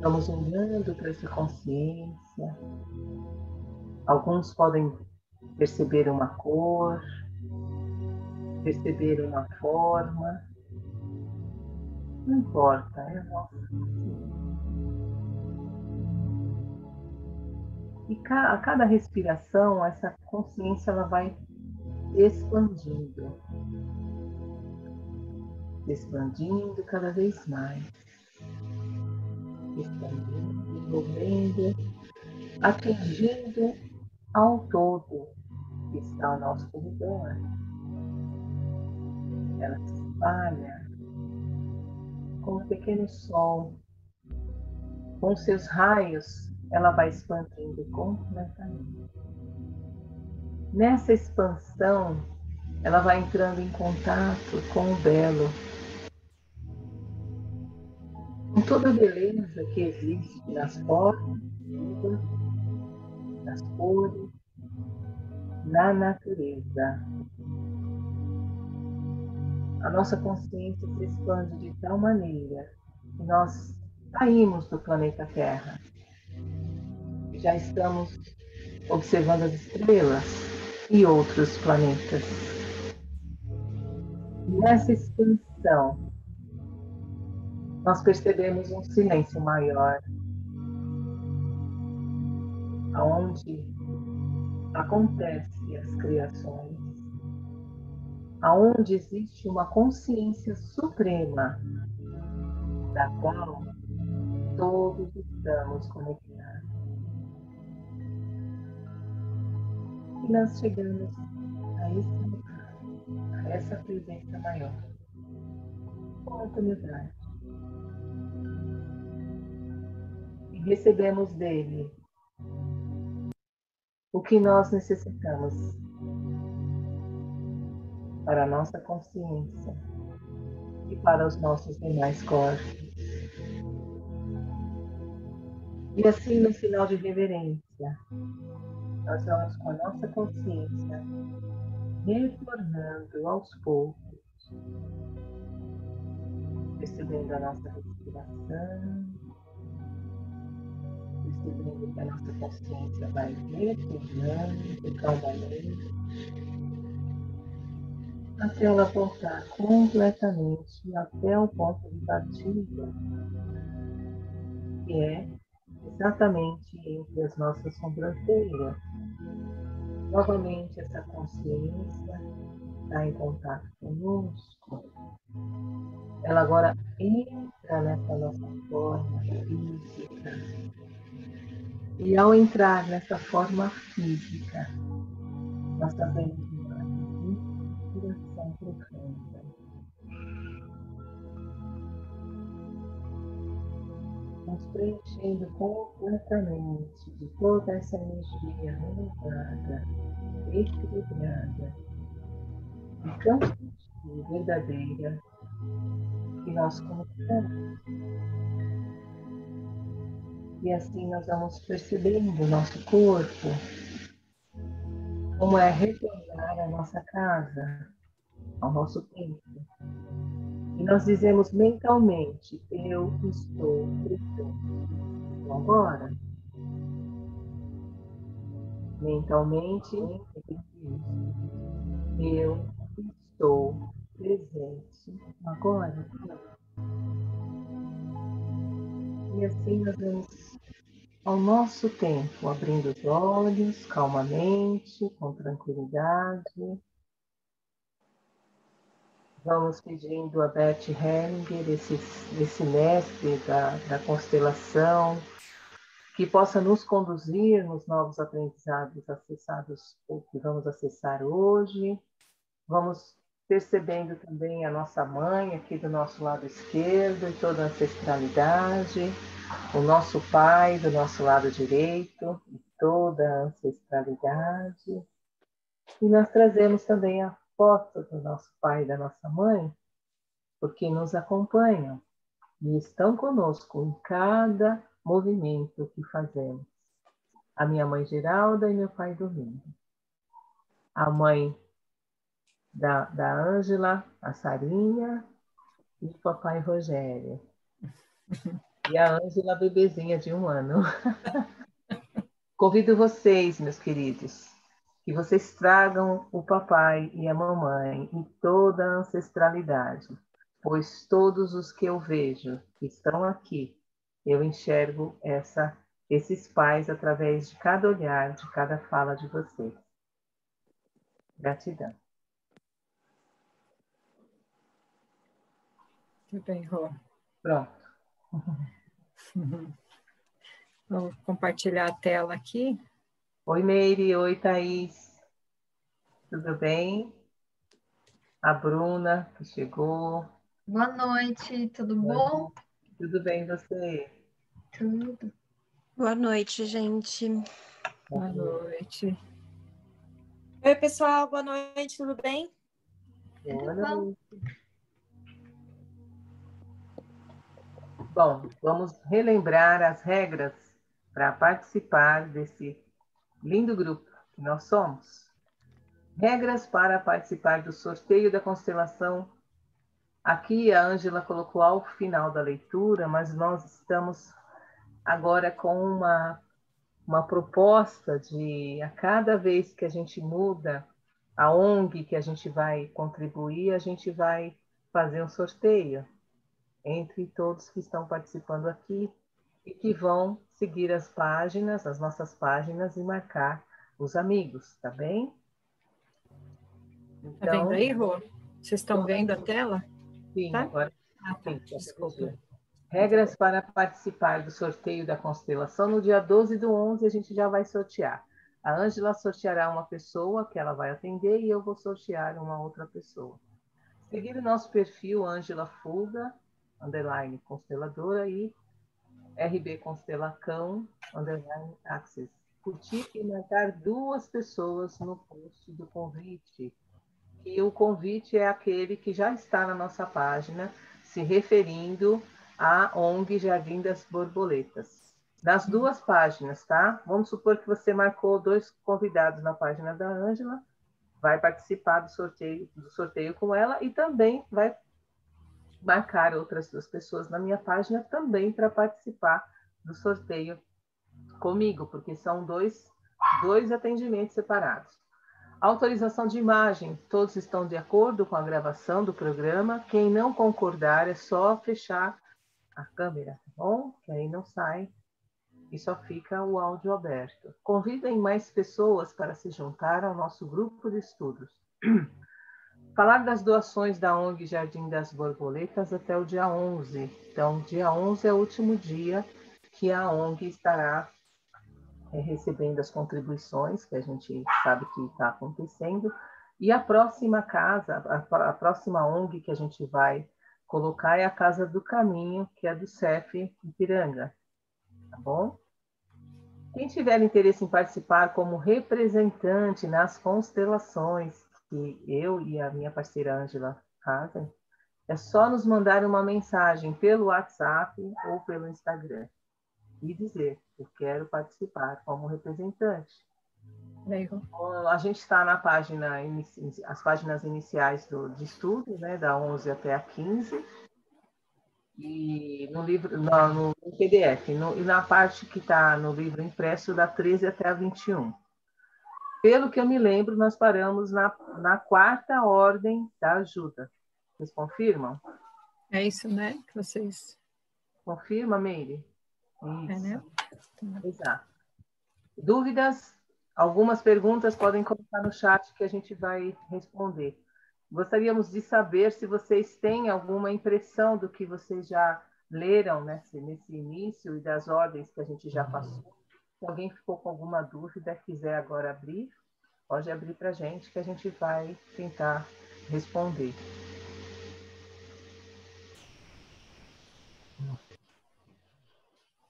Vamos olhando para essa consciência. Alguns podem perceber uma cor, perceber uma forma. Não importa, é a nossa consciência. E a cada respiração, essa consciência ela vai expandindo. Expandindo cada vez mais. Expandindo, envolvendo, atingindo ao todo que está ao nosso redor. Ela se espalha como um pequeno sol. Com seus raios, ela vai expandindo completamente. Nessa expansão, ela vai entrando em contato com o belo, com toda a beleza que existe nas formas, nas cores, na natureza. A nossa consciência se expande de tal maneira que nós saímos do planeta Terra. Já estamos observando as estrelas e outros planetas. Nessa expansão, nós percebemos um silêncio maior, onde acontecem as criações, aonde existe uma consciência suprema, da qual todos estamos conectados. E nós chegamos a esse lugar, a essa presença maior, com muita humildade. E recebemos dele o que nós necessitamos para a nossa consciência e para os nossos demais corpos. E assim, no sinal de reverência, nós vamos com a nossa consciência retornando aos poucos, percebendo a nossa respiração, percebendo que a nossa consciência vai retornando calmamente, até ela voltar completamente até o ponto de partida, que é exatamente entre as nossas sobrancelhas. Novamente, essa consciência está em contato conosco. Ela agora entra nessa nossa forma física. E ao entrar nessa forma física, nós fazemos uma respiração profunda. Nos preenchendo completamente de toda essa energia renovada, equilibrada e tão sutil, verdadeira que nós conectamos. E assim nós vamos percebendo o nosso corpo, como é retornar à nossa casa, ao nosso templo. E nós dizemos mentalmente, eu estou presente. Então agora, mentalmente, eu estou presente. Agora, e assim nós vamos ao nosso tempo, abrindo os olhos calmamente, com tranquilidade. Vamos pedindo a Beth Hellinger, esse mestre da constelação, que possa nos conduzir nos novos aprendizados acessados, ou que vamos acessar hoje. Vamos percebendo também a nossa mãe aqui do nosso lado esquerdo, e toda a ancestralidade, o nosso pai do nosso lado direito, e toda a ancestralidade. E nós trazemos também a foto do nosso pai e da nossa mãe, porque nos acompanham e estão conosco em cada movimento que fazemos. A minha mãe Geralda e meu pai Domingos. A mãe da Ângela, a Sarinha, e o papai Rogério. E a Ângela, bebezinha de 1 ano. Convido vocês, meus queridos, que vocês tragam o papai e a mamãe e toda a ancestralidade, pois todos os que eu vejo que estão aqui, eu enxergo esses pais através de cada olhar, de cada fala de vocês. Gratidão. Tudo bem, Rô. Pronto. Vou compartilhar a tela aqui. Oi, Meire. Oi, Thaís. Tudo bem? A Bruna, que chegou. Boa noite, tudo bom? Tudo bem, você? Tudo. Boa noite, gente. Boa noite. Oi, pessoal, boa noite, tudo bem? Boa noite. Bom, vamos relembrar as regras para participar desse lindo grupo que nós somos. Regras para participar do sorteio da constelação. Aqui a Ângela colocou ao final da leitura, mas nós estamos agora com uma proposta de, a cada vez que a gente muda a ONG que a gente vai contribuir, a gente vai fazer um sorteio entre todos que estão participando aqui e que vão seguir as páginas, as nossas páginas, e marcar os amigos, tá bem? Tá vendo aí, Rô? Vocês estão vendo a tela? Sim, tá? agora. Ah, tá. Sim, Desculpa. Regras para participar do sorteio da constelação. No dia 12/11, a gente já vai sortear. A Ângela sorteará uma pessoa que ela vai atender e eu vou sortear uma outra pessoa. Seguir o nosso perfil Ângela Fuga, _ consteladora, e RB Constelacão, _ Access. Curtir e marcar 2 pessoas no post do convite. E o convite é aquele que já está na nossa página, se referindo à ONG Jardim das Borboletas. Nas 2 páginas, tá? Vamos supor que você marcou 2 convidados na página da Ângela, vai participar do sorteio com ela e também vai marcar outras 2 pessoas na minha página também para participar do sorteio comigo, porque são dois atendimentos separados. Autorização de imagem, todos estão de acordo com a gravação do programa. Quem não concordar é só fechar a câmera, tá bom? Que aí não sai e só fica o áudio aberto. Convidem mais pessoas para se juntar ao nosso grupo de estudos. Falar das doações da ONG Jardim das Borboletas até o dia 11. Então, dia 11 é o último dia que a ONG estará recebendo as contribuições, que a gente sabe que está acontecendo. E a próxima casa, a próxima ONG que a gente vai colocar é a Casa do Caminho, que é do CEF Ipiranga. Tá bom? Quem tiver interesse em participar como representante nas constelações que eu e a minha parceira Ângela fazem, é só nos mandar uma mensagem pelo WhatsApp ou pelo Instagram e dizer: eu quero participar como representante. A gente está na página, as páginas iniciais de estudo, né, da 11 até a 15, e no livro, no PDF, e na parte que está no livro impresso, da 13 até a 21. Pelo que eu me lembro, nós paramos na 4ª ordem da ajuda. Vocês confirmam? É isso, né? Que vocês... Confirma, Meire? Isso. É, né? Exato. Dúvidas? Algumas perguntas podem colocar no chat que a gente vai responder. Gostaríamos de saber se vocês têm alguma impressão do que vocês já leram nesse início e das ordens que a gente já passou. Se alguém ficou com alguma dúvida, quiser agora abrir, pode abrir para a gente que a gente vai tentar responder.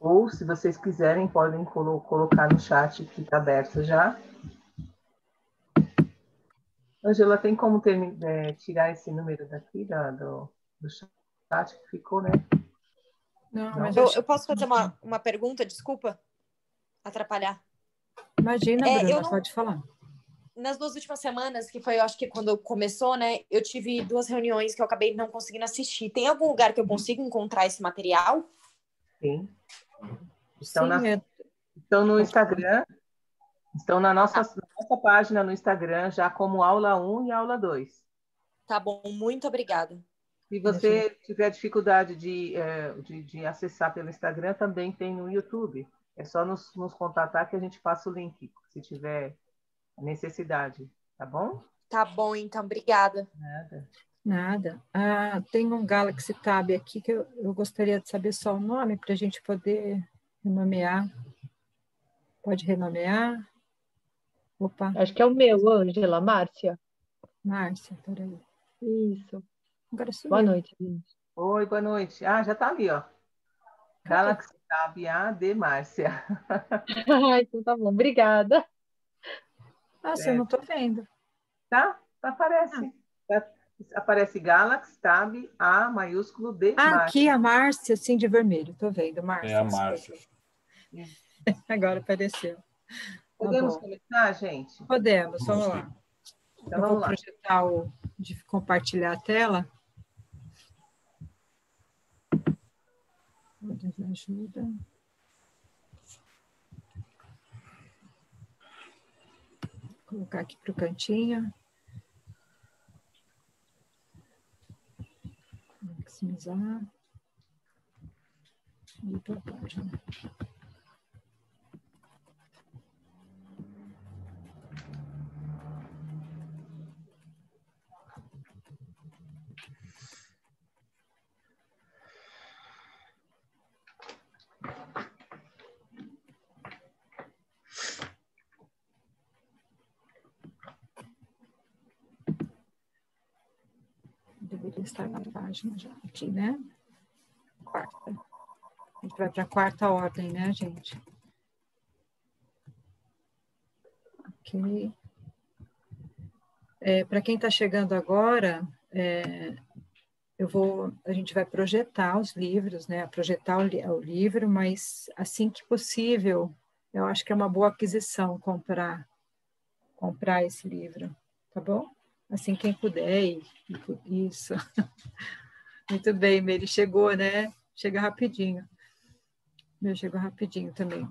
Ou, se vocês quiserem, podem colocar no chat que está aberto já. Ângela, tem como tirar esse número daqui do chat que ficou, né? Não, Não? Eu posso fazer uma pergunta, desculpa atrapalhar. Imagina, Bruna, pode falar. Nas 2 últimas semanas, que foi, eu acho que quando começou, né, eu tive 2 reuniões que eu acabei não conseguindo assistir. Tem algum lugar que eu consiga encontrar esse material? Sim. Estão, Sim, estão no Instagram, estão na nossa página no Instagram, já como aula 1 e aula 2. Tá bom, muito obrigada. Se você tiver dificuldade de acessar pelo Instagram, também tem no YouTube. É só nos contatar que a gente passa o link, se tiver necessidade, tá bom? Tá bom, então, obrigada. Nada. Nada. Ah, tem um Galaxy Tab aqui que eu gostaria de saber só o nome para a gente poder renomear. Pode renomear? Opa, Acho que é o meu, Ângela, Márcia. Márcia, peraí. Isso. Agora sumiu. Boa noite, gente. Oi, boa noite. Ah, já está ali, ó. Cadê? Galaxy Tab AD Márcia. Então tá bom, obrigada. Nossa, eu não estou vendo. Tá? Aparece. Aparece Galaxy Tab A maiúsculo D Ah, Márcia. aqui a Márcia, sim, de vermelho. Estou vendo, Márcia. É a Márcia. Agora apareceu. Podemos bom. começar, gente? Podemos, vamos lá. Então Eu vou vamos lá. projetar de compartilhar a tela. Deus me ajuda. Vou colocar aqui para o cantinho. Maximizar. E para a página. Deveria estar na página já aqui, né? Quarta. A gente vai para a quarta ordem, né, gente? Ok. Para quem está chegando agora, a gente vai projetar os livros, né? Projetar o livro, mas assim que possível, eu acho que é uma boa aquisição comprar esse livro, tá bom? Assim, quem puder, isso. Muito bem, Meire, chegou, né? Chega rapidinho. Meu, chegou rapidinho também.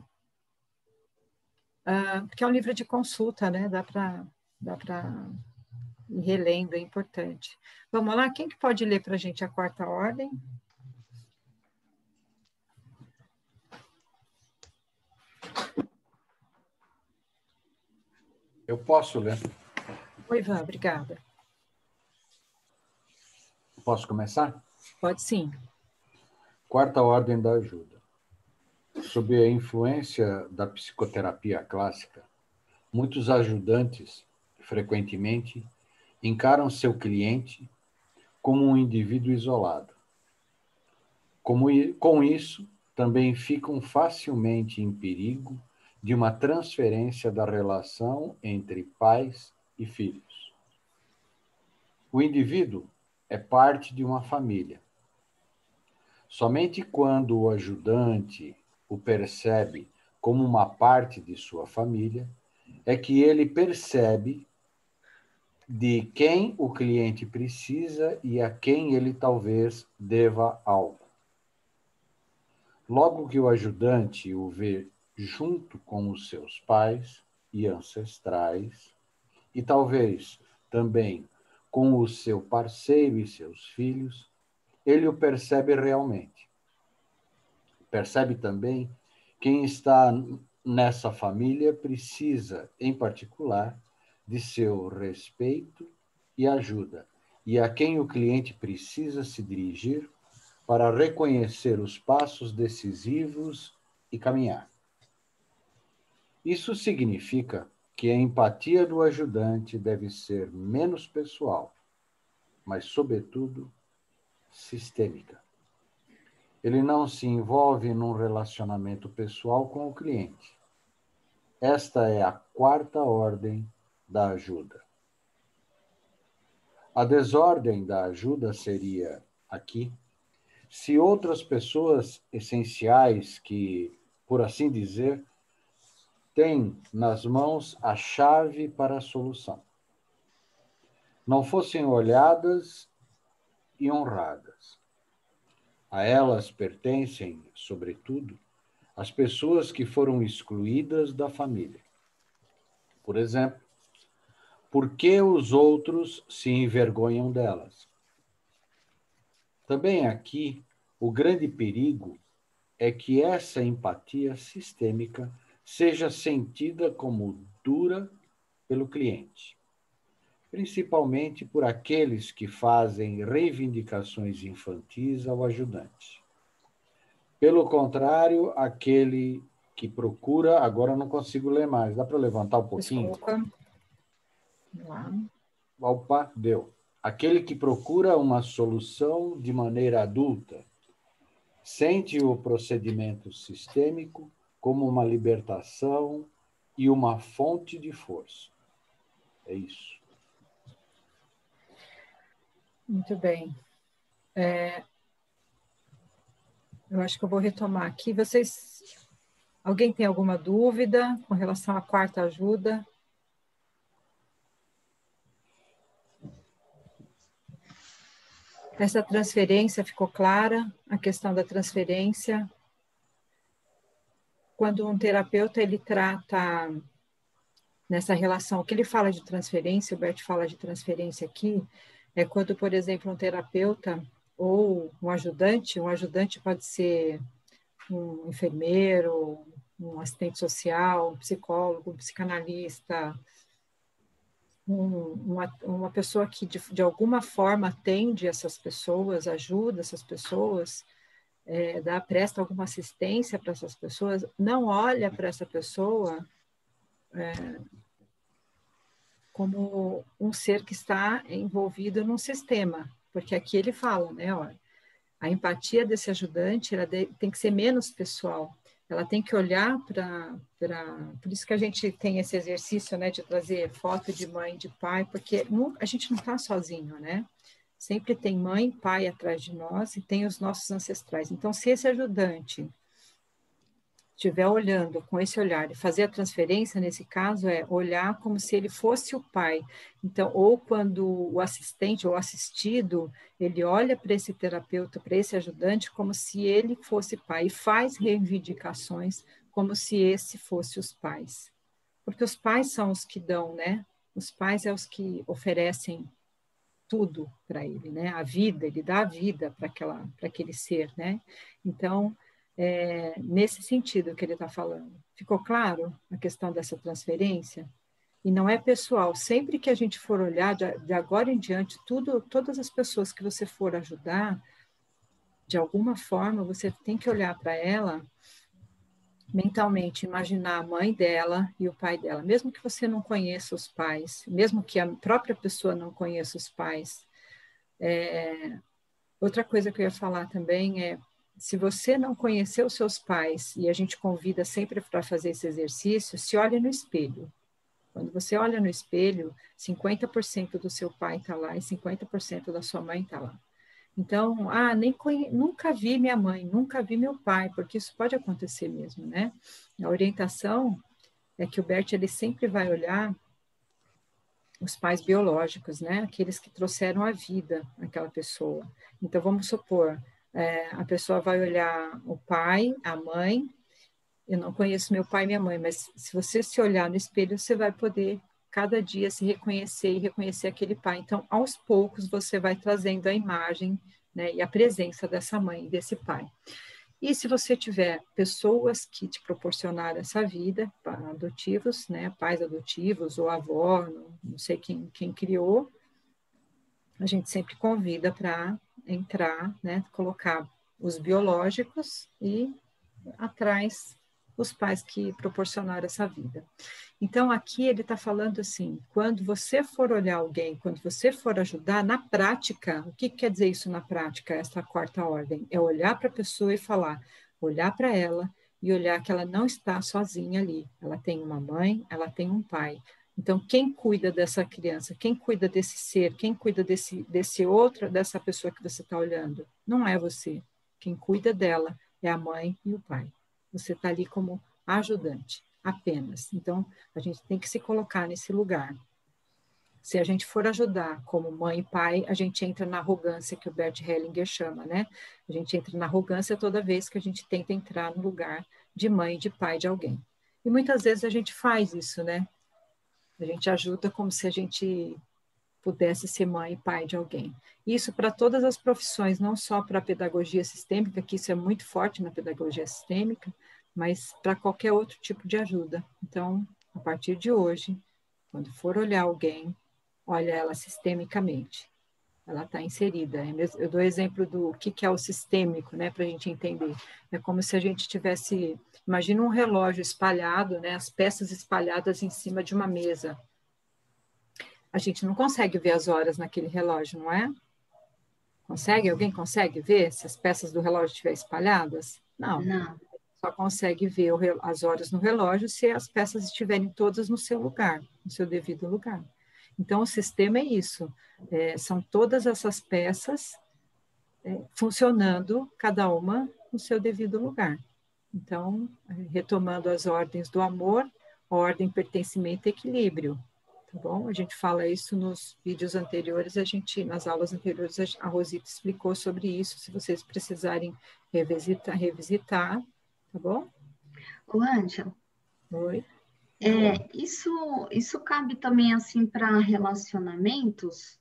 Porque é um livro de consulta, né? Dá para ir relendo, é importante. Vamos lá, quem que pode ler para a gente a quarta ordem? Eu posso ler. Oi, Ivan, obrigada. Posso começar? Pode sim. Quarta ordem da ajuda. Sob a influência da psicoterapia clássica, muitos ajudantes, frequentemente, encaram seu cliente como um indivíduo isolado. Com isso, também ficam facilmente em perigo de uma transferência da relação entre pais e filhos. O indivíduo é parte de uma família. Somente quando o ajudante o percebe como uma parte de sua família, é que ele percebe de quem o cliente precisa e a quem ele talvez deva algo. Logo que o ajudante o vê junto com os seus pais e ancestrais, e talvez também com o seu parceiro e seus filhos, ele o percebe realmente. Percebe também quem está nessa família precisa, em particular, de seu respeito e ajuda, e a quem o cliente precisa se dirigir para reconhecer os passos decisivos e caminhar. Isso significa que a empatia do ajudante deve ser menos pessoal, mas, sobretudo, sistêmica. Ele não se envolve num relacionamento pessoal com o cliente. Esta é a quarta ordem da ajuda. A desordem da ajuda seria, aqui, se outras pessoas essenciais que, por assim dizer, têm nas mãos a chave para a solução, não fossem olhadas e honradas. A elas pertencem, sobretudo, as pessoas que foram excluídas da família. Por exemplo, por que os outros se envergonham delas? Também aqui, o grande perigo é que essa empatia sistêmica seja sentida como dura pelo cliente, principalmente por aqueles que fazem reivindicações infantis ao ajudante. Pelo contrário, aquele que procura... Agora eu não consigo ler mais. Dá para levantar um pouquinho? Desculpa. Vamos lá. Opa, deu. Aquele que procura uma solução de maneira adulta sente o procedimento sistêmico como uma libertação e uma fonte de força. É isso. Muito bem. Eu acho que eu vou retomar aqui. Alguém tem alguma dúvida com relação à quarta ajuda? Essa transferência ficou clara? A questão da transferência? Quando um terapeuta ele trata nessa relação, o que ele fala de transferência, o Bert fala de transferência aqui, é quando, por exemplo, um terapeuta ou um ajudante pode ser um enfermeiro, um assistente social, um psicólogo, um psicanalista, uma pessoa que de alguma forma atende essas pessoas, ajuda essas pessoas, presta alguma assistência para essas pessoas, não olha para essa pessoa como um ser que está envolvido num sistema, porque aqui ele fala, né, ó, a empatia desse ajudante tem que ser menos pessoal, ela tem que olhar para... Por isso que a gente tem esse exercício, né, de trazer foto de mãe, de pai, porque a gente não está sozinho, né? Sempre tem mãe, pai atrás de nós e tem os nossos ancestrais. Então, se esse ajudante estiver olhando com esse olhar e fazer a transferência, nesse caso, é olhar como se ele fosse o pai. Então, ou quando o assistente ou assistido, ele olha para esse terapeuta, para esse ajudante, como se ele fosse pai, e faz reivindicações como se esse fosse os pais. Porque os pais são os que dão, né? Os pais é os que oferecem tudo para ele, né? A vida, ele dá a vida para aquele ser, né? Então, nesse sentido que ele está falando. Ficou claro a questão dessa transferência? E não é pessoal. Sempre que a gente for olhar, de agora em diante, todas as pessoas que você for ajudar, de alguma forma, você tem que olhar para ela mentalmente, imaginar a mãe dela e o pai dela. Mesmo que você não conheça os pais, mesmo que a própria pessoa não conheça os pais. Outra coisa que eu ia falar também é, se você não conheceu os seus pais, e a gente convida sempre para fazer esse exercício, se olhe no espelho. Quando você olha no espelho, 50% do seu pai está lá e 50% da sua mãe está lá. Então, nunca vi minha mãe, nunca vi meu pai, porque isso pode acontecer mesmo, né? A orientação é que o Bert ele sempre vai olhar os pais biológicos, né? Aqueles que trouxeram a vida àquela pessoa. Então, vamos supor, a pessoa vai olhar o pai, a mãe. Eu não conheço meu pai e minha mãe, mas se você se olhar no espelho, você vai poder cada dia se reconhecer e reconhecer aquele pai. Então, aos poucos, você vai trazendo a imagem, né, e a presença dessa mãe e desse pai. E se você tiver pessoas que te proporcionaram essa vida, adotivos, né, pais adotivos ou avó, não sei quem criou, a gente sempre convida para entrar, né, colocar os biológicos e atrás os pais que proporcionaram essa vida. Então, aqui ele está falando assim, quando você for olhar alguém, quando você for ajudar, na prática, o que quer dizer isso na prática, essa quarta ordem? É olhar para a pessoa e falar, olhar para ela e olhar que ela não está sozinha ali. Ela tem uma mãe, ela tem um pai. Então, quem cuida dessa criança, quem cuida desse ser, quem cuida desse outro, dessa pessoa que você está olhando? Não é você. Quem cuida dela é a mãe e o pai. Você está ali como ajudante, apenas. Então, a gente tem que se colocar nesse lugar. Se a gente for ajudar como mãe e pai, a gente entra na arrogância que o Bert Hellinger chama, né? A gente entra na arrogância toda vez que a gente tenta entrar no lugar de mãe e de pai de alguém. E muitas vezes a gente faz isso, né? A gente ajuda como se a gente pudesse ser mãe e pai de alguém. Isso para todas as profissões, não só para a pedagogia sistêmica, que isso é muito forte na pedagogia sistêmica, mas para qualquer outro tipo de ajuda. Então, a partir de hoje, quando for olhar alguém, olha ela sistemicamente. Ela está inserida. Eu dou exemplo do que é o sistêmico, né, para a gente entender. É como se a gente tivesse, imagina um relógio espalhado, né, as peças espalhadas em cima de uma mesa. A gente não consegue ver as horas naquele relógio, não é? Consegue? Alguém consegue ver se as peças do relógio estiverem espalhadas? Não. Não. Só consegue ver as horas no relógio se as peças estiverem todas no seu lugar, no seu devido lugar. Então, o sistema é isso. São todas essas peças funcionando, cada uma no seu devido lugar. Então, retomando as ordens do amor, ordem, pertencimento e equilíbrio. Tá bom? A gente fala isso nos vídeos anteriores, nas aulas anteriores, a Rosita explicou sobre isso, se vocês precisarem revisitar, tá bom? Ô, Ângela, Oi? isso cabe também, assim, para relacionamentos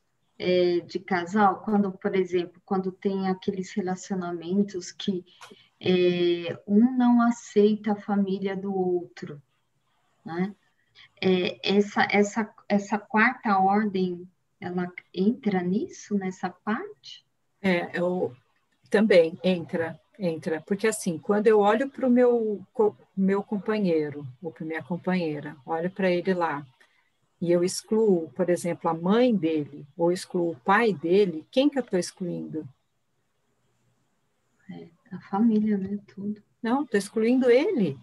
de casal, quando, por exemplo, quando tem aqueles relacionamentos que um não aceita a família do outro, né? Essa quarta ordem, ela entra nisso, nessa parte? Também entra, porque assim, quando eu olho para o meu companheiro, ou para minha companheira, olho para ele lá, e eu excluo, por exemplo, a mãe dele, ou excluo o pai dele, quem que eu estou excluindo? A família, né? Tudo. Não, estou excluindo ele.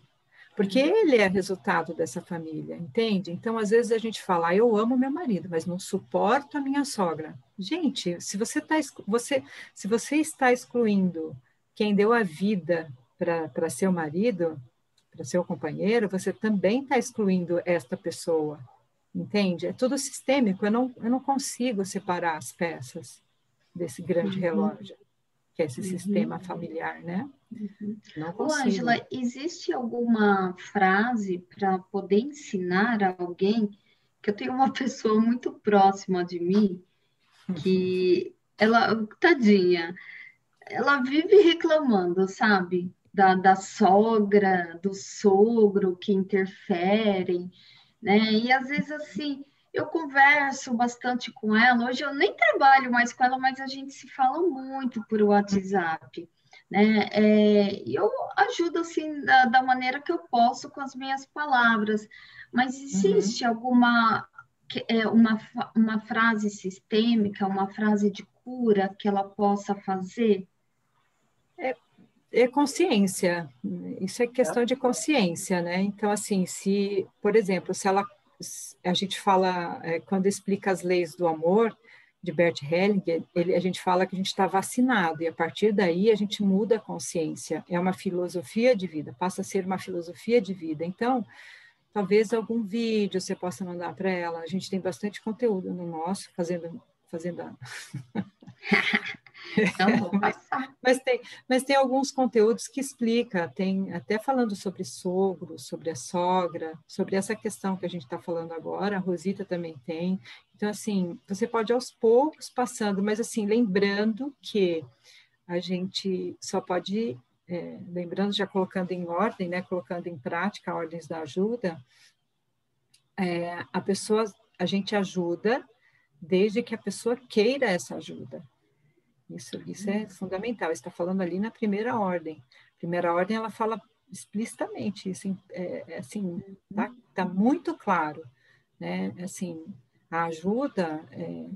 Porque ele é resultado dessa família, entende? Então, às vezes a gente fala, eu amo meu marido, mas não suporto a minha sogra. Gente, se você está excluindo quem deu a vida para seu marido, para seu companheiro, você também está excluindo esta pessoa, entende? É tudo sistêmico, eu não consigo separar as peças desse grande relógio, que é esse sistema familiar, né? Não Ô, consigo. Ângela, existe alguma frase para poder ensinar a alguém? Que eu tenho uma pessoa muito próxima de mim que ela, tadinha, ela vive reclamando, sabe? Da sogra, do sogro que interferem, né? E às vezes assim, eu converso bastante com ela. Hoje eu nem trabalho mais com ela, mas a gente se fala muito por WhatsApp, né? E eu ajudo assim da maneira que eu posso com as minhas palavras. Mas existe alguma uma frase sistêmica, uma frase de cura que ela possa fazer? É consciência, isso é questão de consciência, né? Então, assim, se, por exemplo, a gente fala, quando explica as leis do amor, de Bert Hellinger, a gente fala que a gente está vacinado, e a partir daí a gente muda a consciência, é uma filosofia de vida, passa a ser uma filosofia de vida. Então, talvez algum vídeo você possa mandar para ela, a gente tem bastante conteúdo no nosso, fazendo a... Então, vou passar. Mas tem alguns conteúdos que explica, tem até falando sobre sogro, sobre a sogra, sobre essa questão que a gente está falando agora, a Rosita também tem. Então, assim, você pode aos poucos passando, mas assim, lembrando que a gente só pode, lembrando, já colocando em ordem, né, colocando em prática ordens da ajuda, a gente ajuda desde que a pessoa queira essa ajuda. Isso é fundamental. Está falando ali na primeira ordem. Primeira ordem, ela fala explicitamente isso. Assim, tá muito claro, né? Assim, a ajuda,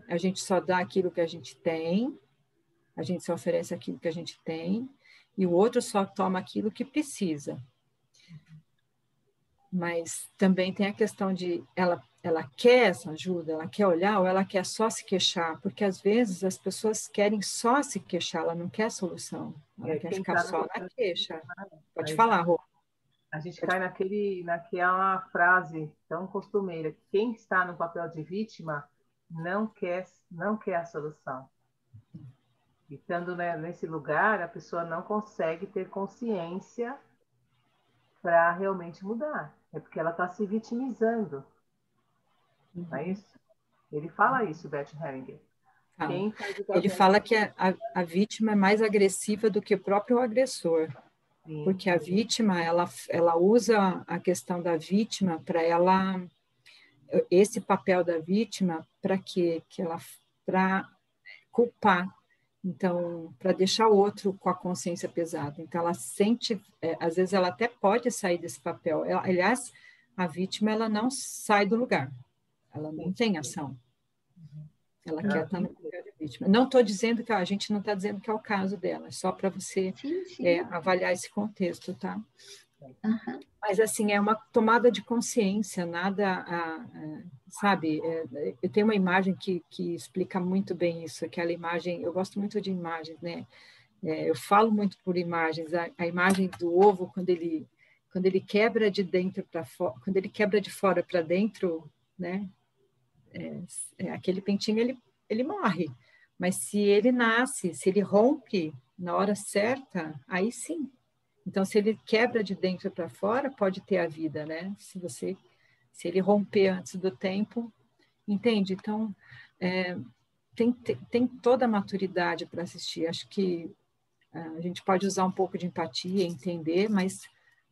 a gente só dá aquilo que a gente tem, a gente só oferece aquilo que a gente tem, e o outro só toma aquilo que precisa. Mas também tem a questão de ela quer essa ajuda, ela quer olhar ou ela quer só se queixar, porque às vezes as pessoas querem só se queixar, ela não quer solução, ela quer ficar só na queixa. Pode falar, Rô. A gente cai naquela frase tão costumeira: quem está no papel de vítima não quer a solução. E estando, né, nesse lugar, a pessoa não consegue ter consciência para realmente mudar. É porque ela está se vitimizando. Não é isso? Ele fala isso, Bert Hellinger. Fala. Quem faz o Ele papel fala que a vítima é mais agressiva do que o próprio agressor. Sim. Porque a vítima, ela usa a questão da vítima para ela... Esse papel da vítima, para quê? Para culpar. Então, para deixar o outro com a consciência pesada. Então, ela sente... às vezes, ela até pode sair desse papel. Aliás, a vítima, ela não sai do lugar. Ela não tem ação. Ela quer estar no lugar de vítima. Não estou dizendo que a gente não está dizendo que é o caso dela, é só para você avaliar esse contexto, tá? Uhum. Mas, assim, é uma tomada de consciência, nada, sabe? Eu tenho uma imagem que explica muito bem isso, aquela imagem, eu gosto muito de imagens, né? Eu falo muito por imagens, a imagem do ovo, quando ele quebra de dentro para fora, quando ele quebra de fora para dentro, né? Aquele pintinho, ele morre. Mas se ele nasce, se ele rompe na hora certa, aí sim. Então, se ele quebra de dentro para fora, pode ter a vida, né? Se ele romper antes do tempo, entende? Então, tem toda a maturidade para assistir. Acho que a gente pode usar um pouco de empatia, entender, mas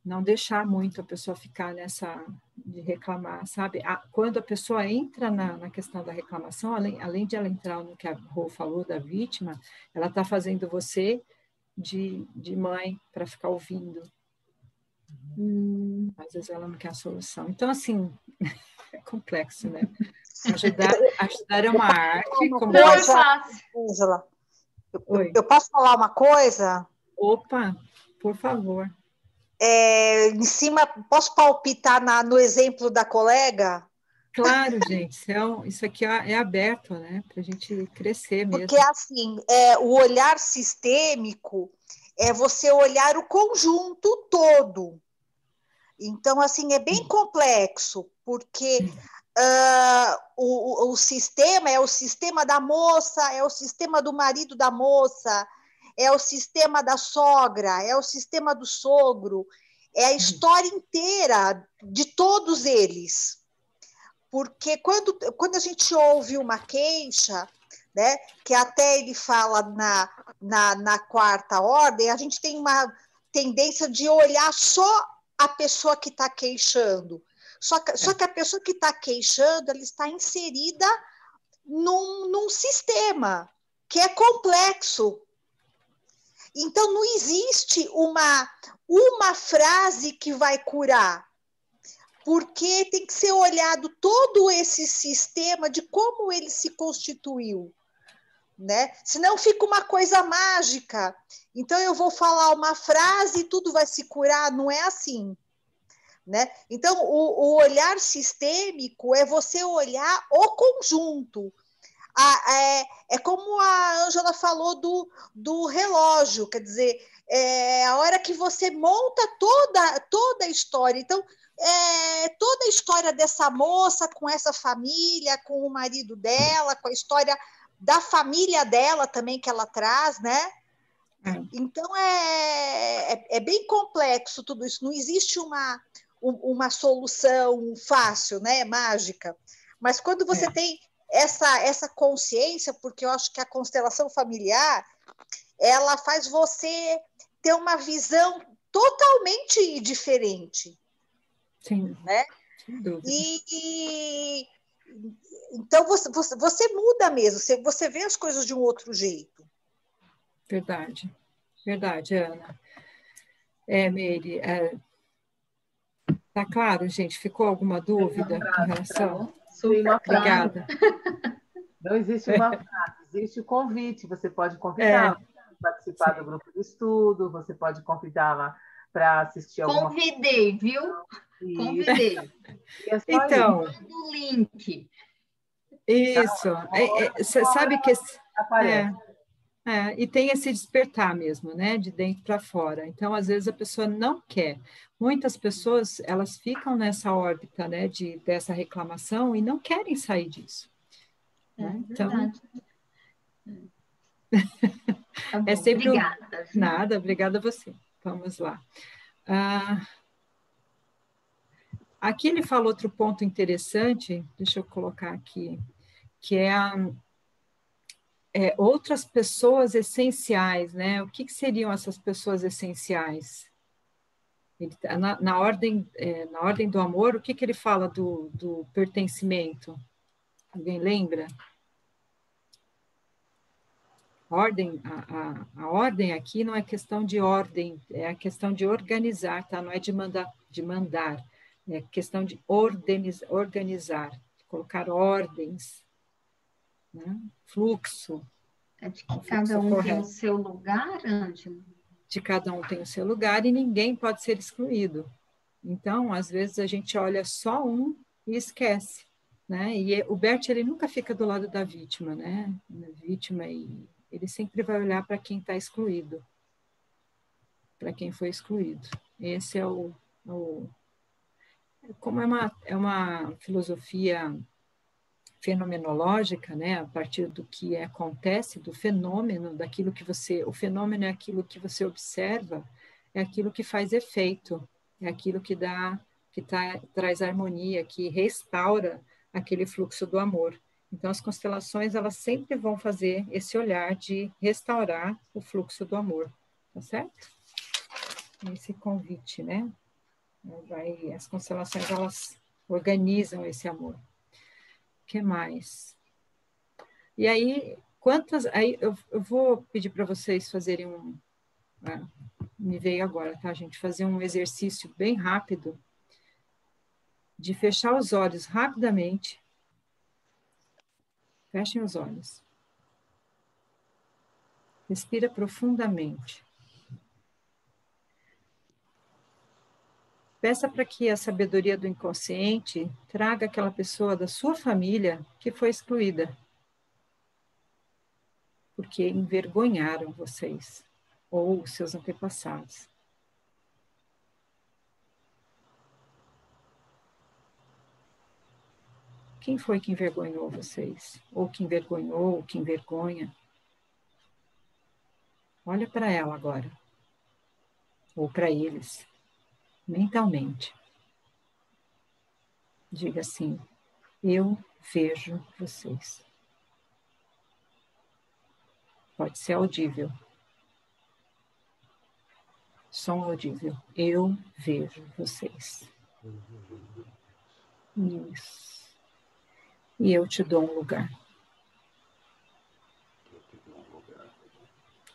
não deixar muito a pessoa ficar nessa de reclamar, sabe? Quando a pessoa entra na questão da reclamação, além de ela entrar no que a Rô falou da vítima, ela está fazendo você de mãe para ficar ouvindo. Às vezes ela não quer a solução. Então, assim, é complexo, né? Ajudar é uma arte. Como... Não é fácil. Ângela, Oi. eu posso falar uma coisa? Opa, por favor. Em cima, posso palpitar no exemplo da colega? Claro, gente, isso aqui é aberto, né? Para a gente crescer mesmo. Porque, assim, o olhar sistêmico é você olhar o conjunto todo. Então, assim, é bem complexo, porque o sistema é o sistema da moça, é o sistema do marido da moça, é o sistema da sogra, é o sistema do sogro, é a história inteira de todos eles. Porque quando a gente ouve uma queixa, né, que até ele fala na quarta ordem, a gente tem uma tendência de olhar só a pessoa que está queixando. Só que a pessoa que está queixando, ela está inserida num sistema que é complexo. Então, não existe uma frase que vai curar, porque tem que ser olhado todo esse sistema de como ele se constituiu, né? Senão fica uma coisa mágica. Então, eu vou falar uma frase e tudo vai se curar, não é assim. Né? Então, o olhar sistêmico é você olhar o conjunto. É como a Ângela falou do relógio, quer dizer, a hora que você monta toda a história. Então, toda a história dessa moça com essa família, com o marido dela, com a história da família dela também que ela traz, né? Então, é bem complexo tudo isso. Não existe uma solução fácil, né? Mágica. Mas quando você tem essa consciência, porque eu acho que a constelação familiar, ela faz você ter uma visão totalmente diferente. Sim, né? sem dúvida. Então, você muda mesmo, você vê as coisas de um outro jeito. Verdade, Ana. Meire, tá claro, gente? Ficou alguma dúvida com relação? Obrigada. Não existe uma frase, existe o convite. Você pode convidar para participar do grupo de estudo, você pode convidá-la para assistir alguma coisa. Convidei, viu? Convidei. Então, o link. Isso. Você sabe que aparece. E tem esse despertar mesmo, né? De dentro para fora. Então, às vezes, a pessoa não quer. Muitas pessoas, elas ficam nessa órbita, né? Dessa reclamação e não querem sair disso. Então, verdade. Tá bom, é sempre obrigada. Nada, obrigada a você. Vamos lá. Aqui ele fala outro ponto interessante, deixa eu colocar aqui, que é outras pessoas essenciais, né? O que seriam essas pessoas essenciais? Na ordem do amor, o que ele fala do pertencimento? Alguém lembra? Ordem, a ordem aqui não é questão de ordem, é a questão de organizar, tá? Não é de mandar, é questão de organizar, de colocar ordens, né? Fluxo. É de que cada um tem o seu lugar, Ângela? De cada um tem o seu lugar e ninguém pode ser excluído. Então, às vezes, a gente olha só um e esquece, né? E o Bert, ele nunca fica do lado da vítima, né? Vítima, e ele sempre vai olhar para quem está excluído, para quem foi excluído. Esse é como é uma filosofia fenomenológica, né? A partir do que acontece, do fenômeno, daquilo que o fenômeno é aquilo que você observa, é aquilo que faz efeito, é aquilo que traz harmonia, que restaura aquele fluxo do amor. Então, as constelações, elas sempre vão fazer esse olhar de restaurar o fluxo do amor, tá certo? Esse convite, né? As constelações, elas organizam esse amor. O que mais? E aí, aí eu vou pedir para vocês fazerem me veio agora, tá, gente? Fazer um exercício bem rápido de fechar os olhos rapidamente. Fechem os olhos. Respira profundamente. Peça para que a sabedoria do inconsciente traga aquela pessoa da sua família que foi excluída, porque envergonharam vocês ou seus antepassados. Quem foi que envergonhou vocês? Ou que envergonhou, ou que envergonha? Olha para ela agora. Ou para eles, mentalmente. Diga assim: eu vejo vocês. Pode ser audível. Som audível. Eu vejo vocês. Isso. E eu te dou um lugar.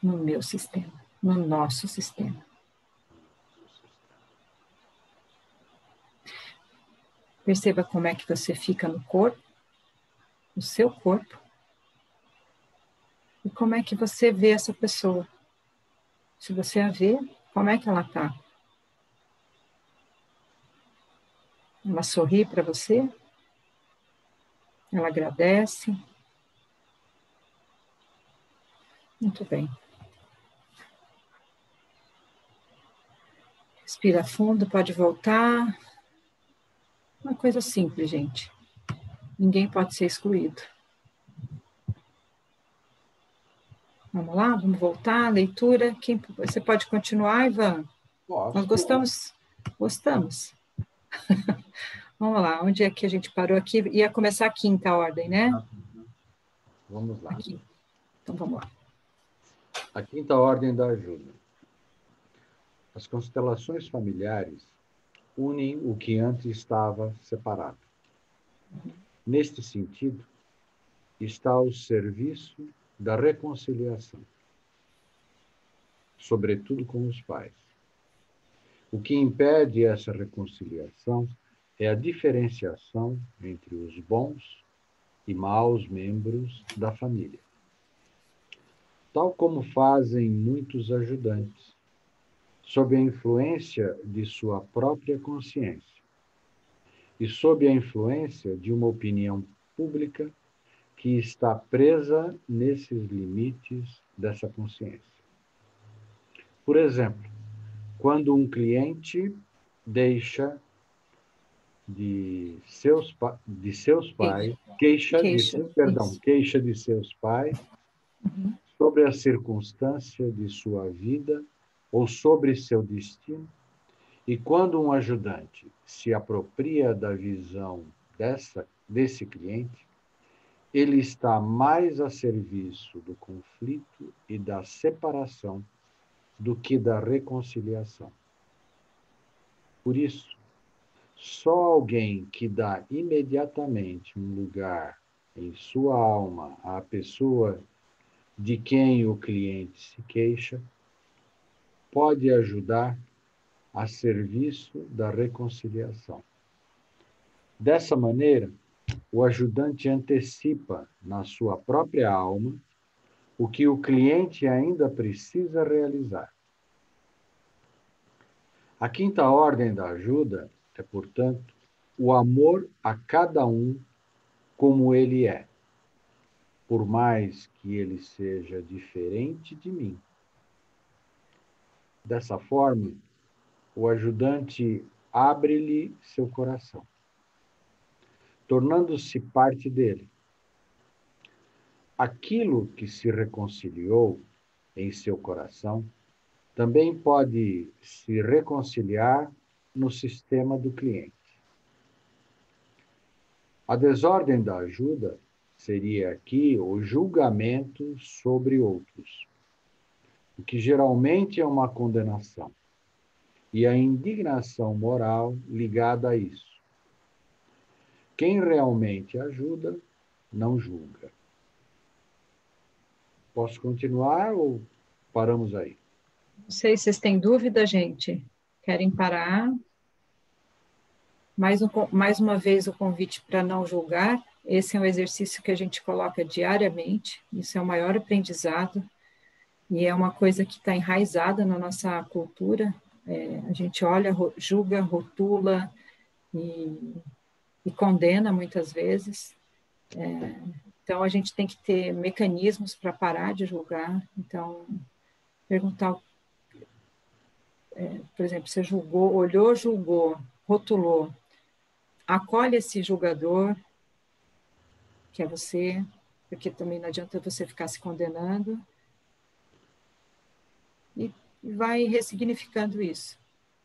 No meu sistema. No nosso sistema. Perceba como é que você fica no corpo, no seu corpo. E como é que você vê essa pessoa. Se você a vê, como é que ela está? Ela sorri para você? Ela agradece? Muito bem. Respira fundo, pode voltar. Uma coisa simples, gente. Ninguém pode ser excluído. Vamos lá, vamos voltar, leitura. Você pode continuar, Ivan? Posso. Nós gostamos. Vamos lá, onde é que a gente parou aqui? Ia começar a quinta ordem, né? Vamos lá. Aqui. Então, vamos lá. A quinta ordem da ajuda. As constelações familiares unem o que antes estava separado. Neste sentido, está ao serviço da reconciliação, sobretudo com os pais. O que impede essa reconciliação é a diferenciação entre os bons e maus membros da família. Tal como fazem muitos ajudantes, sob a influência de sua própria consciência e sob a influência de uma opinião pública que está presa nesses limites dessa consciência. Por exemplo, quando um cliente deixa de seus pais, queixa de Queixa, seus, perdão, isso. queixa de seus pais sobre a circunstância de sua vida ou sobre seu destino. E quando um ajudante se apropria da visão desse cliente, ele está mais a serviço do conflito e da separação do que da reconciliação. Por isso, só alguém que dá imediatamente um lugar em sua alma à pessoa de quem o cliente se queixa pode ajudar a serviço da reconciliação. Dessa maneira, o ajudante antecipa na sua própria alma o que o cliente ainda precisa realizar. A quinta ordem da ajuda é, portanto, o amor a cada um como ele é, por mais que ele seja diferente de mim. Dessa forma, o ajudante abre-lhe seu coração, tornando-se parte dele. Aquilo que se reconciliou em seu coração também pode se reconciliar no sistema do cliente. A desordem da ajuda seria aqui o julgamento sobre outros, o que geralmente é uma condenação, e a indignação moral ligada a isso. Quem realmente ajuda, não julga. Posso continuar ou paramos aí? Não sei se vocês têm dúvida, gente. Querem parar? Mais uma vez o convite para não julgar. Esse é um exercício que a gente coloca diariamente. Isso é o maior aprendizado. E é uma coisa que está enraizada na nossa cultura. A gente olha, julga, rotula e condena muitas vezes. Então, a gente tem que ter mecanismos para parar de julgar. Então, perguntar, por exemplo, você julgou, olhou, julgou, rotulou. Acolhe esse julgador, que é você, porque também não adianta você ficar se condenando. E vai ressignificando isso.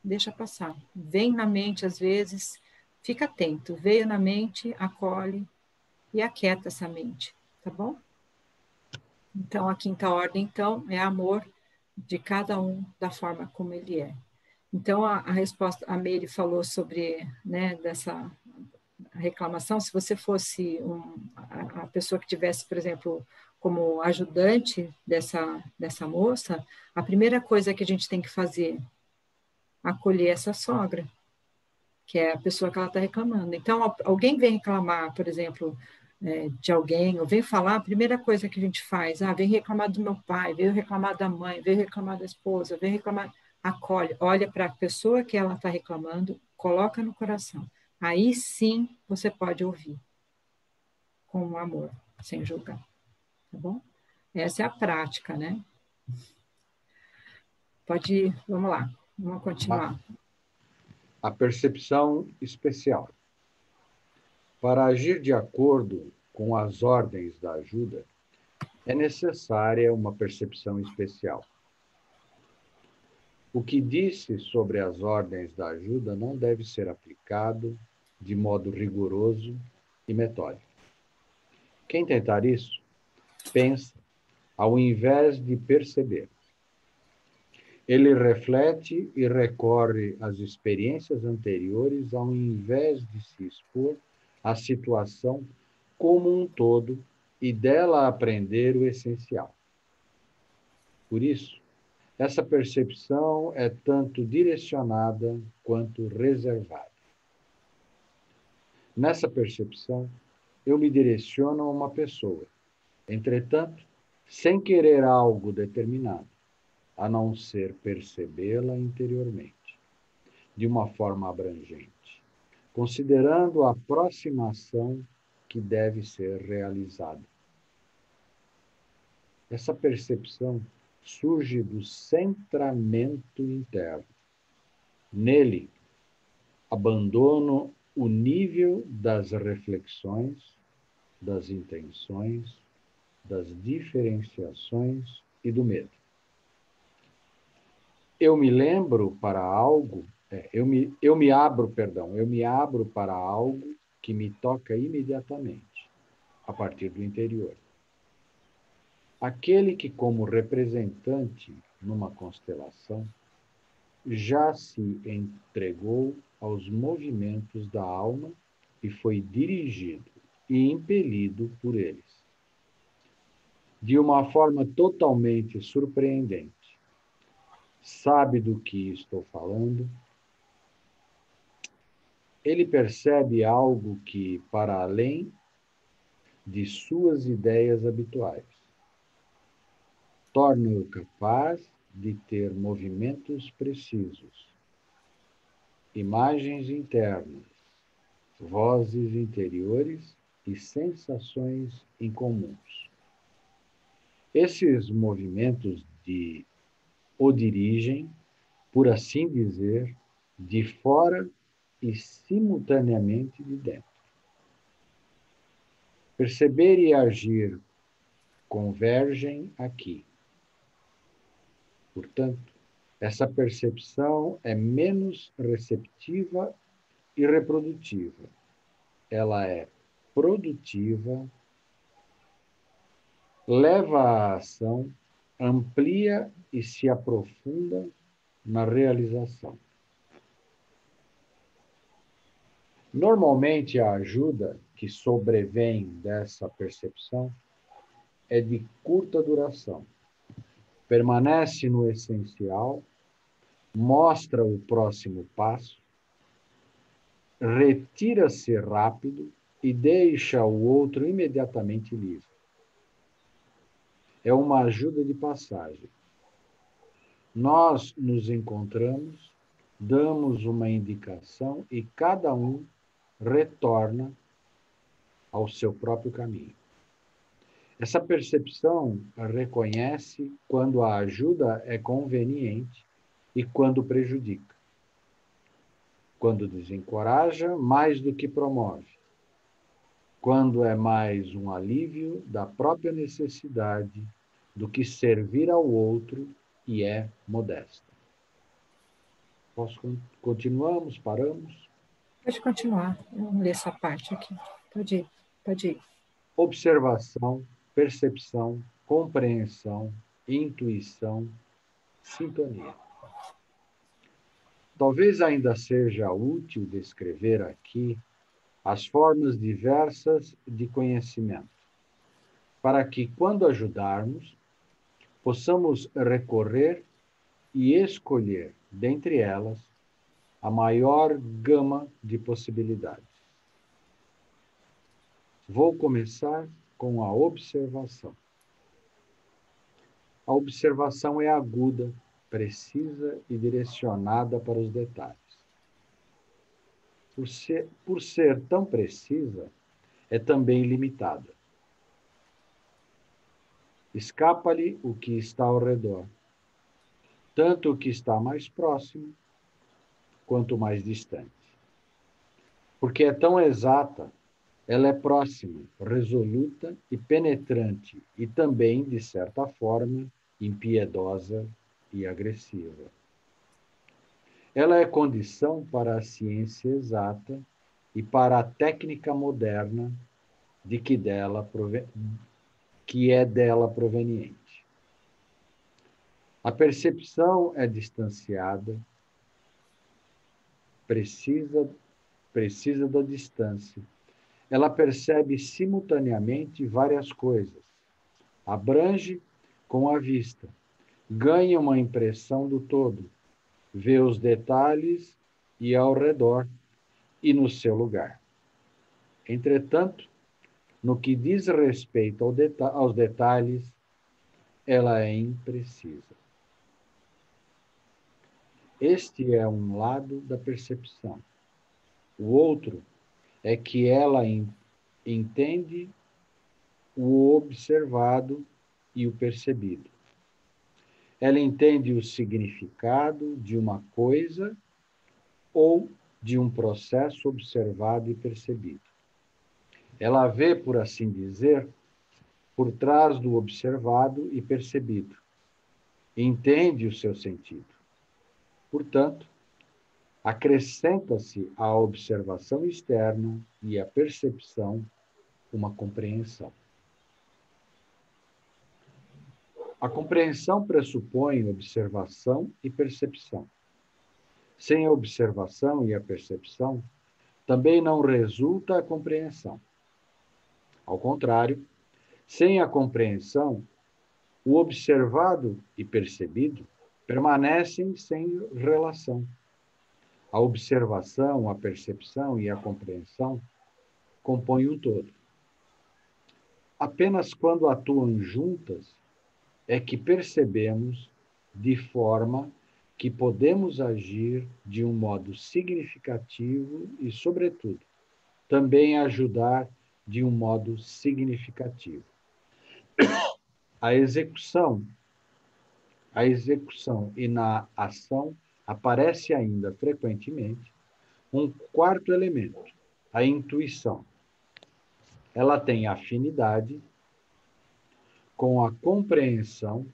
Deixa passar. Vem na mente, às vezes, fica atento. Veio na mente, acolhe e aquieta essa mente, tá bom? Então, a quinta ordem, então, é amor de cada um da forma como ele é. Então, a resposta, a Meire falou sobre, né, dessa reclamação, se você fosse a pessoa que tivesse, por exemplo, como ajudante dessa moça, a primeira coisa que a gente tem que fazer é acolher essa sogra, que é a pessoa que ela está reclamando. Então, alguém vem reclamar, por exemplo, de alguém, ou vem falar, a primeira coisa que a gente faz, vem reclamar do meu pai, veio reclamar da mãe, veio reclamar da esposa, vem reclamar, acolhe, olha para a pessoa que ela está reclamando, coloca no coração. Aí sim você pode ouvir com amor, sem julgar, tá bom? Essa é a prática, né? Pode ir, vamos lá, vamos continuar. A percepção especial. Para agir de acordo com as ordens da ajuda, é necessária uma percepção especial. O que disse sobre as ordens da ajuda não deve ser aplicado de modo rigoroso e metódico. Quem tentar isso, pensa ao invés de perceber. Ele reflete e recorre às experiências anteriores ao invés de se expor à situação como um todo e dela aprender o essencial. Por isso, essa percepção é tanto direcionada quanto reservada. Nessa percepção, eu me direciono a uma pessoa, entretanto, sem querer algo determinado, a não ser percebê-la interiormente, de uma forma abrangente, considerando a aproximação que deve ser realizada. Essa percepção surge do centramento interno. Nele, abandono o nível das reflexões, das intenções, das diferenciações e do medo. Eu me lembro para algo, eu me abro para algo que me toca imediatamente, a partir do interior. Aquele que, como representante numa constelação, já se entregou aos movimentos da alma e foi dirigido e impelido por eles. De uma forma totalmente surpreendente. Sabe do que estou falando? Ele percebe algo que, para além de suas ideias habituais, torna-o capaz de ter movimentos precisos, imagens internas, vozes interiores e sensações incomuns. Esses movimentos o dirigem, por assim dizer, de fora e simultaneamente de dentro. Perceber e agir convergem aqui. Portanto, essa percepção é menos receptiva e reprodutiva. Ela é produtiva, leva à ação, amplia e se aprofunda na realização. Normalmente, a ajuda que sobrevém dessa percepção é de curta duração. Permanece no essencial, mostra o próximo passo, retira-se rápido e deixa o outro imediatamente livre. É uma ajuda de passagem. Nós nos encontramos, damos uma indicação e cada um retorna ao seu próprio caminho. Essa percepção reconhece quando a ajuda é conveniente e quando prejudica. Quando desencoraja mais do que promove. Quando é mais um alívio da própria necessidade do que servir ao outro e é modesta. Continuamos? Paramos? Pode continuar. Eu vou ler essa parte aqui. Pode ir, pode ir. Observação, percepção, compreensão, intuição, sintonia. Talvez ainda seja útil descrever aqui as formas diversas de conhecimento, para que, quando ajudarmos, possamos recorrer e escolher, dentre elas, a maior gama de possibilidades. Vou começar com a observação. A observação é aguda, precisa e direcionada para os detalhes. Por ser tão precisa, é também limitada. Escapa-lhe o que está ao redor, tanto o que está mais próximo, quanto mais distante. Porque é tão exata, ela é próxima, resoluta e penetrante, e também, de certa forma, impiedosa e agressiva. Ela é condição para a ciência exata e para a técnica moderna que é dela proveniente. A percepção é distanciada, precisa da distância. Ela percebe simultaneamente várias coisas, abrange com a vista, ganha uma impressão do todo, vê os detalhes e ao redor e no seu lugar. Entretanto, no que diz respeito aos detalhes, ela é imprecisa. Este é um lado da percepção. O outro é que ela entende o observado e o percebido. Ela entende o significado de uma coisa ou de um processo observado e percebido. Ela vê, por assim dizer, por trás do observado e percebido. Entende o seu sentido. Portanto, acrescenta-se à observação externa e à percepção uma compreensão. A compreensão pressupõe observação e percepção. Sem a observação e a percepção, também não resulta a compreensão. Ao contrário, sem a compreensão, o observado e percebido permanecem sem relação. A observação, a percepção e a compreensão compõem um todo. Apenas quando atuam juntas é que percebemos de forma que podemos agir de um modo significativo e, sobretudo, também ajudar de um modo significativo. A execução e na ação aparece ainda frequentemente um quarto elemento, a intuição. Ela tem afinidade com a compreensão,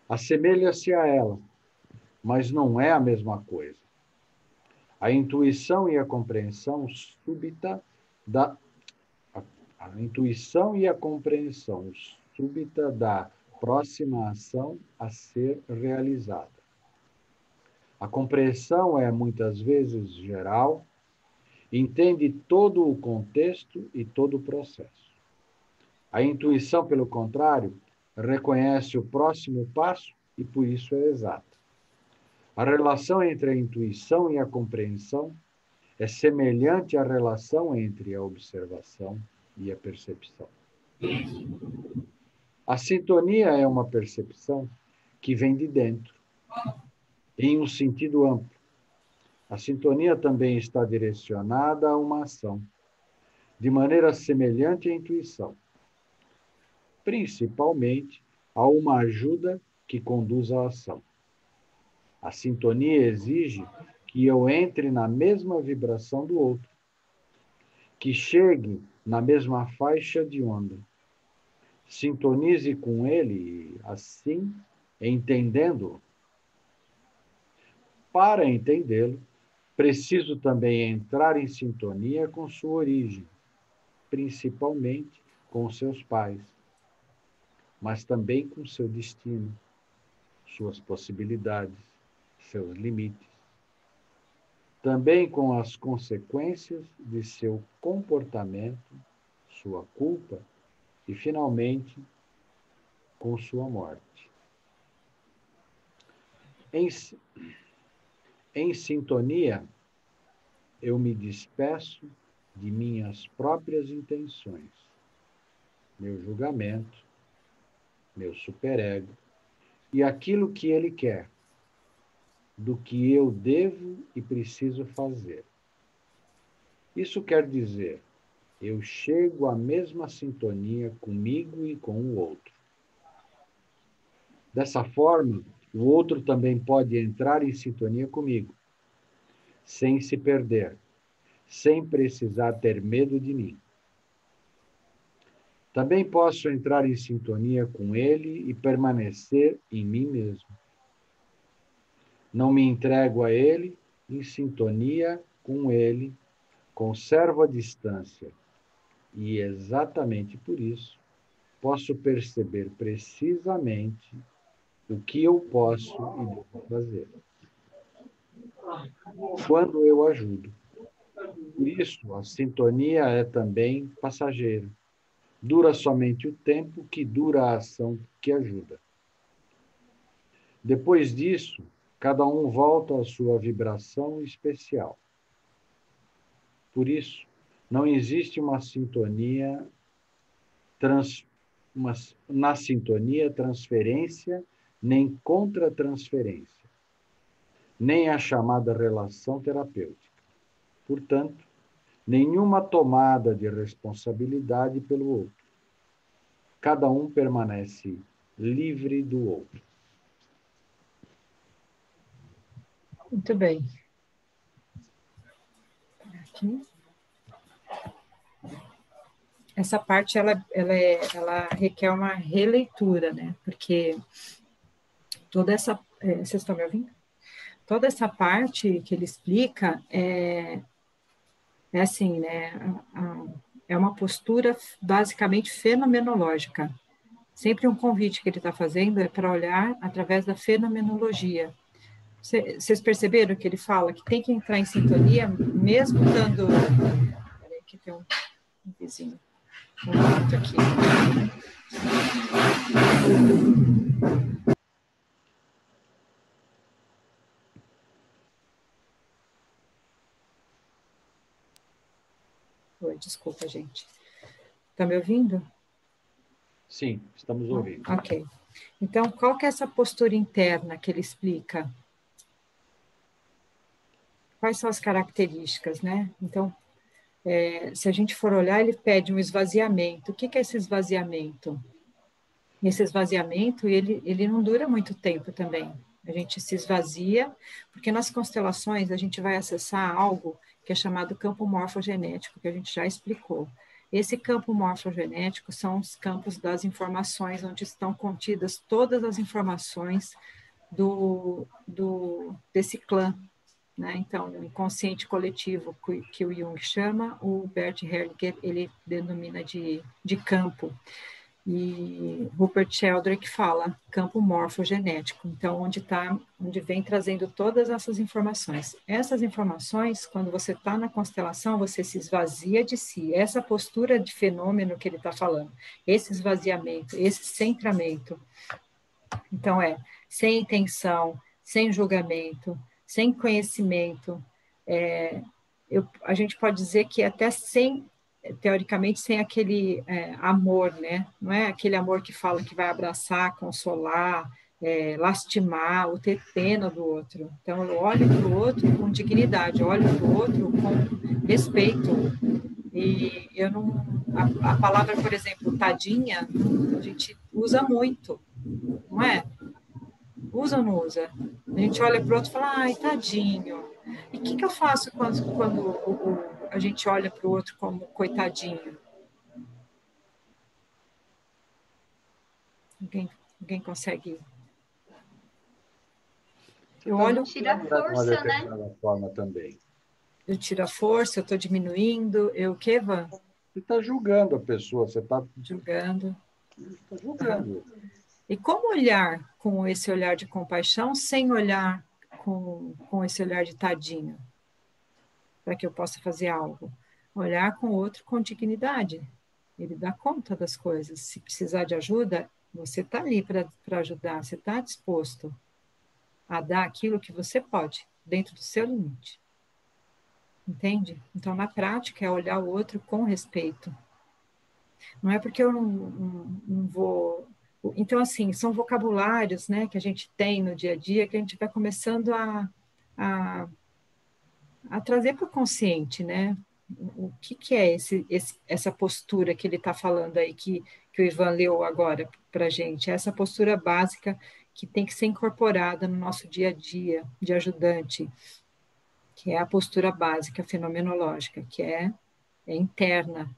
assemelha-se a ela, mas não é a mesma coisa. A intuição e a compreensão súbita da próxima ação a ser realizada. A compreensão é muitas vezes geral, entende todo o contexto e todo o processo. A intuição, pelo contrário, reconhece o próximo passo e por isso é exata. A relação entre a intuição e a compreensão é semelhante à relação entre a observação e a percepção. A sintonia é uma percepção que vem de dentro, em um sentido amplo. A sintonia também está direcionada a uma ação, de maneira semelhante à intuição, principalmente a uma ajuda que conduz à ação. A sintonia exige que eu entre na mesma vibração do outro, que chegue na mesma faixa de onda. Sintonize com ele e, assim, entendendo-o. Para entendê-lo, preciso também entrar em sintonia com sua origem, principalmente com seus pais, mas também com seu destino, suas possibilidades, seus limites. Também com as consequências de seu comportamento, sua culpa e, finalmente, com sua morte. Em sintonia, eu me despeço de minhas próprias intenções, meu julgamento, meu superego e aquilo que ele quer, do que eu devo e preciso fazer. Isso quer dizer, eu chego à mesma sintonia comigo e com o outro. Dessa forma, o outro também pode entrar em sintonia comigo, sem se perder, sem precisar ter medo de mim. Também posso entrar em sintonia com ele e permanecer em mim mesmo. Não me entrego a ele, em sintonia com ele, conservo a distância. E exatamente por isso, posso perceber precisamente o que eu posso e devo fazer. Quando eu ajudo. Por isso, a sintonia é também passageira. Dura somente o tempo que dura a ação que ajuda. Depois disso, cada um volta à sua vibração especial. Por isso, não existe na sintonia transferência nem contra-transferência, nem a chamada relação terapêutica. Portanto, nenhuma tomada de responsabilidade pelo outro. Cada um permanece livre do outro. Muito bem. aqui. Essa parte, ela requer uma releitura, né? Porque toda essa... vocês estão me ouvindo? Toda essa parte que ele explica é assim, né? É uma postura basicamente fenomenológica. Sempre um convite que ele está fazendo é para olhar através da fenomenologia. Vocês perceberam que ele fala que tem que entrar em sintonia, mesmo estando... Peraí, que tem um vizinho. Um momento aqui. Oi, desculpa, gente. Está me ouvindo? Sim, estamos ouvindo. Ok. Então, qual que é essa postura interna que ele explica? Quais são as características, né? Então, se a gente for olhar, ele pede um esvaziamento. O que é esse esvaziamento? Esse esvaziamento, ele não dura muito tempo também. A gente se esvazia, porque nas constelações a gente vai acessar algo que é chamado campo morfogenético, que a gente já explicou. Esse campo morfogenético são os campos das informações, onde estão contidas todas as informações desse clã, né? Então, o inconsciente coletivo que o Jung chama, o Bert Hellinger, ele denomina de campo. E Rupert Sheldrake fala campo morfogenético, então onde vem trazendo todas essas informações. Essas informações, quando você está na constelação, você se esvazia de si. Essa postura de fenômeno que ele está falando, esse esvaziamento, esse centramento. Então sem intenção, sem julgamento, sem conhecimento. A gente pode dizer que até teoricamente, sem aquele amor, né? Não é aquele amor que fala que vai abraçar, consolar, lastimar, ou ter pena do outro. Então, eu olho para o outro com dignidade, eu olho para o outro com respeito. E eu não... A palavra, por exemplo, tadinha, a gente usa muito, não é? Usa ou não usa? A gente olha para o outro e fala, ai, tadinho. E o que eu faço quando a gente olha para o outro como coitadinho? Alguém consegue? Eu olho... Tira a força, né? Forma também. Eu tiro a força, eu estou diminuindo, eu o quê, Van? Você está julgando a pessoa, você está... Julgando. Está julgando. E como olhar com esse olhar de compaixão, sem olhar com esse olhar de tadinho? Para que eu possa fazer algo. Olhar com o outro com dignidade. Ele dá conta das coisas. Se precisar de ajuda, você está ali para ajudar, você está disposto a dar aquilo que você pode, dentro do seu limite. Entende? Então, na prática, é olhar o outro com respeito. Não é porque eu não vou... Então, assim, são vocabulários, né, que a gente tem no dia a dia, que a gente vai começando a trazer para o consciente, né? O que é essa postura que ele está falando aí, que o Ivan leu agora para a gente? Essa postura básica que tem que ser incorporada no nosso dia a dia, de ajudante, que é a postura básica fenomenológica, que é interna,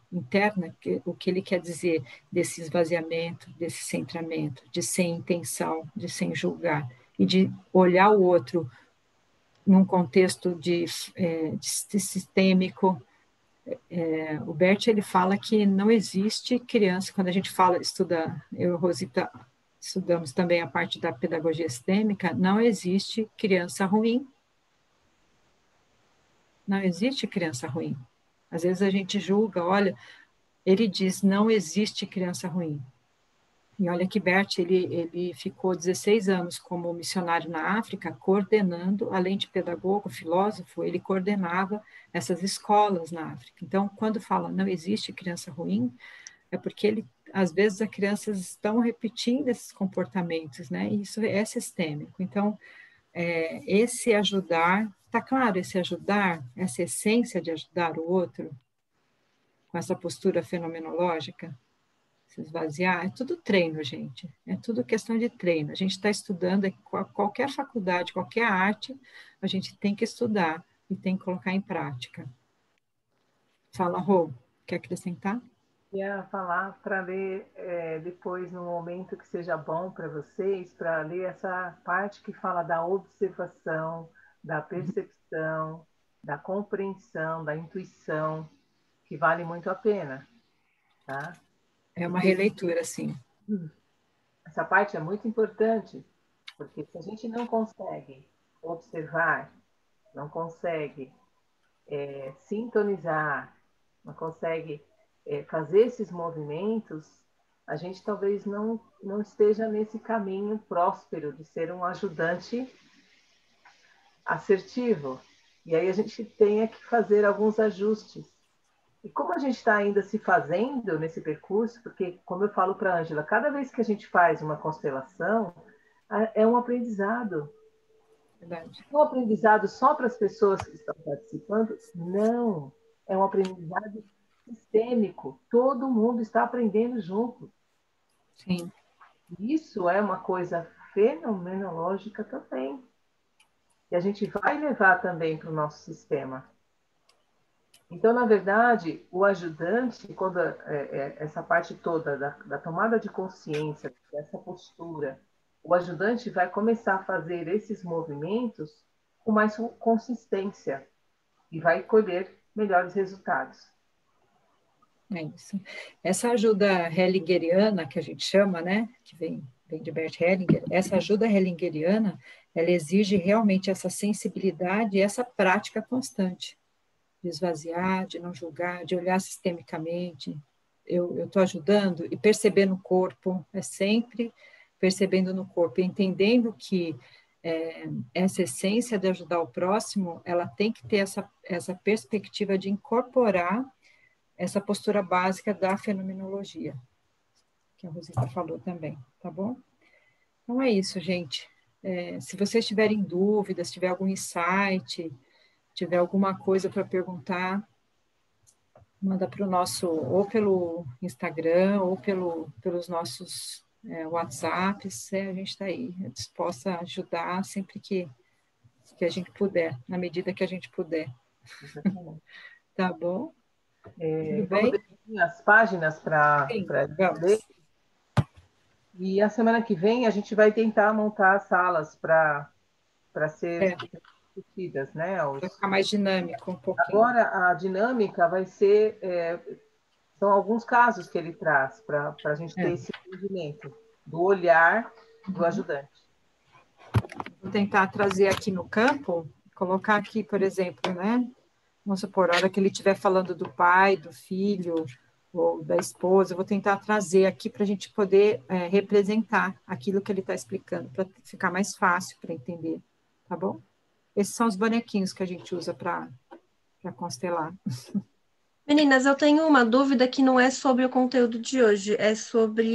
o que ele quer dizer desse esvaziamento, desse centramento, de sem intenção, de sem julgar, e de olhar o outro num contexto de sistêmico. O Bert, ele fala que não existe criança, quando a gente eu e Rosita estudamos também a parte da pedagogia sistêmica, não existe criança ruim. Não existe criança ruim. Às vezes a gente julga, olha, ele diz, não existe criança ruim. E olha que Bert, ele ficou 16 anos como missionário na África, coordenando, além de pedagogo, filósofo, ele coordenava essas escolas na África. Então, quando fala não existe criança ruim, é porque às vezes as crianças estão repetindo esses comportamentos, né? E isso é sistêmico. Então, esse ajudar, tá claro, esse ajudar, essa essência de ajudar o outro, com essa postura fenomenológica, se esvaziar, é tudo treino, gente. É tudo questão de treino. A gente está estudando, qualquer faculdade, qualquer arte, a gente tem que estudar e tem que colocar em prática. Fala, Rô, quer acrescentar? Ia falar para ler depois, num momento que seja bom para vocês, para ler essa parte que fala da observação, da percepção, da compreensão, da intuição, que vale muito a pena, tá? É uma Porque releitura, sim. essa parte é muito importante, porque se a gente não consegue observar, não consegue sintonizar, não consegue fazer esses movimentos, a gente talvez não esteja nesse caminho próspero de ser um ajudante assertivo. E aí a gente tem que fazer alguns ajustes. E como a gente está ainda se fazendo nesse percurso, porque, como eu falo para a Ângela, cada vez que a gente faz uma constelação, é um aprendizado. Verdade. É um aprendizado só para as pessoas que estão participando? Não. É um aprendizado sistêmico. Todo mundo está aprendendo junto. Sim. Isso é uma coisa fenomenológica também. E a gente vai levar também para o nosso sistema. Então, na verdade, o ajudante, quando essa parte toda da tomada de consciência, dessa postura, o ajudante vai começar a fazer esses movimentos com mais consistência e vai colher melhores resultados. É isso. Essa ajuda hellingeriana, que a gente chama, né, que vem de Bert Hellinger, essa ajuda hellingeriana, ela exige realmente essa sensibilidade e essa prática constante, de esvaziar, de não julgar, de olhar sistemicamente. Eu estou ajudando e perceber no corpo, é sempre percebendo no corpo, entendendo que essa essência de ajudar o próximo, ela tem que ter essa perspectiva de incorporar essa postura básica da fenomenologia, que a Rosita falou também, tá bom? Então é isso, gente. Se vocês tiverem dúvidas, tiver algum insight, tiver alguma coisa para perguntar, manda para o nosso, ou pelo Instagram, ou pelos nossos WhatsApps, a gente está aí, disposta a ajudar sempre que a gente puder, na medida que a gente puder. Tá bom? Tudo Vamos bem? definir as páginas para Sim, ler. vamos. E a semana que vem a gente vai tentar montar as salas para ser discutidas, né? Vai ficar mais dinâmico um pouquinho. Agora, a dinâmica vai ser... são alguns casos que ele traz para a gente ter esse entendimento do olhar do ajudante. Vou tentar trazer aqui no campo, colocar aqui, por exemplo, né? Vamos supor, a hora que ele estiver falando do pai, do filho, ou da esposa, eu vou tentar trazer aqui para a gente poder representar aquilo que ele está explicando, para ficar mais fácil para entender, tá bom? Esses são os bonequinhos que a gente usa para constelar. Meninas, eu tenho uma dúvida que não é sobre o conteúdo de hoje, é sobre